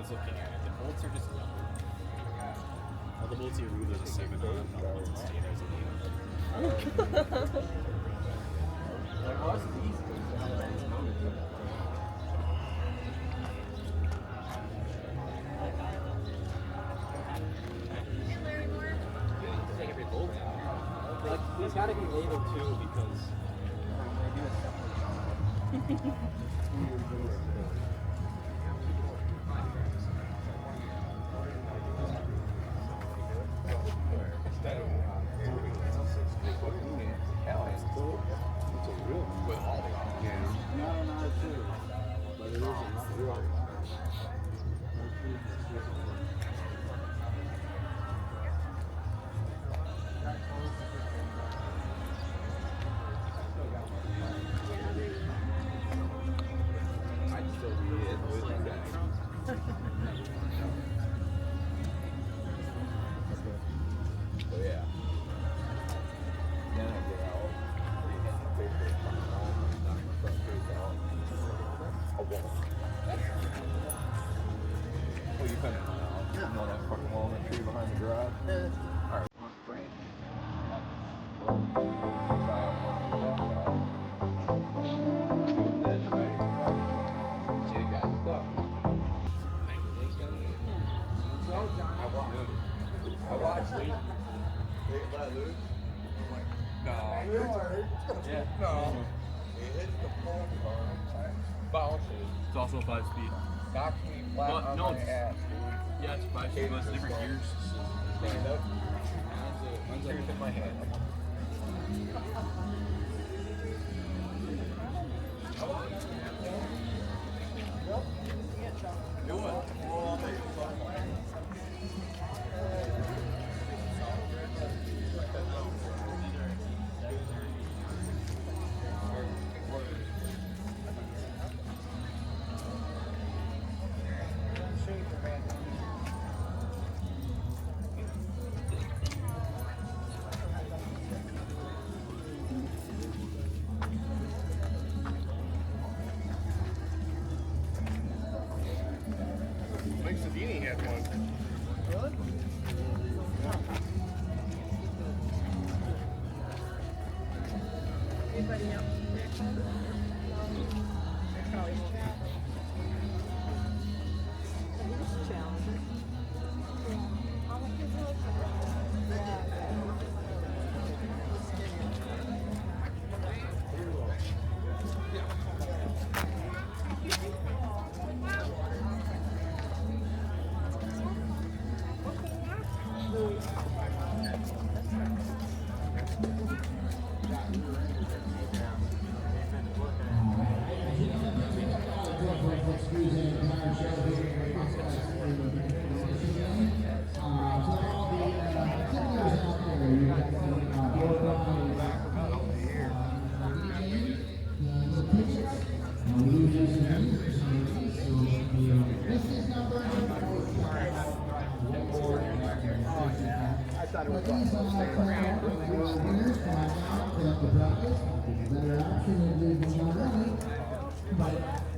was looking at it. The bolts are just numbered. All the bolts you remove, there's a 7 on them. All the bolts stay there's an 8. It's got to be labeled too because it's also 5 speed. Knocks me flat on my ass, dude. Yeah, it's 5 speed, but it's different gears. Stand up. Mine's in my hand. Do it. Anybody else?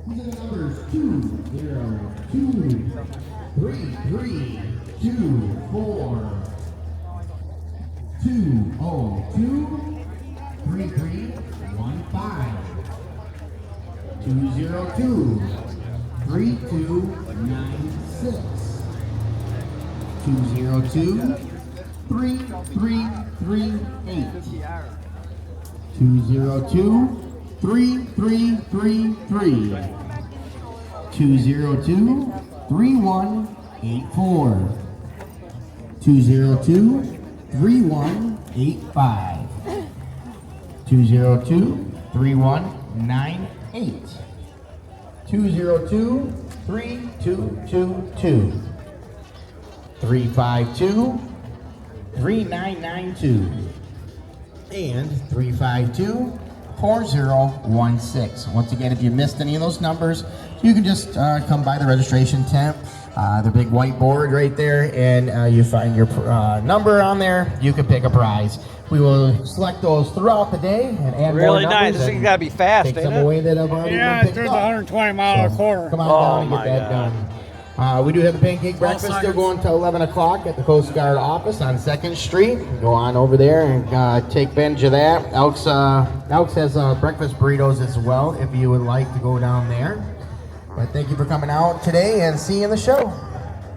These are the numbers 2, 0, 2, 3, 3, 2, 4, 2, 0, 2, 3, 3, 1, 5, 2, 0, 2, 3, 2, 9, 6, 2, 0, 2, 3, 3, 3, 8, 2, 0, 2, 3, 3, 3, 3, 2, 0, 2, 3, 1, 8, 4, 2, 0, 2, 3, 1, 8, 5, 2, 0, 2, 3, 1, 9, 8, 2, 0, 2, 3, 2, 2, 2, 3, 5, 2, 3, 9, 9, 2, and 3, 5, 2, 4016. Once again, if you missed any of those numbers, you can just come by the registration tent, the big white board right there, and you find your number on there. You can pick a prize. We will select those throughout the day and add really more nice. numbers. This thing's got to be fast, Take ain't some it? away that have already been Yeah, picked there's up. 120 mile a quarter. Come on down and get that done. We do have the pancake breakfast still going till 11 o'clock at the Coast Guard office on 2nd Street. Go on over there and take advantage of that. Elks has breakfast burritos as well if you would like to go down there. But thank you for coming out today and see you in the show.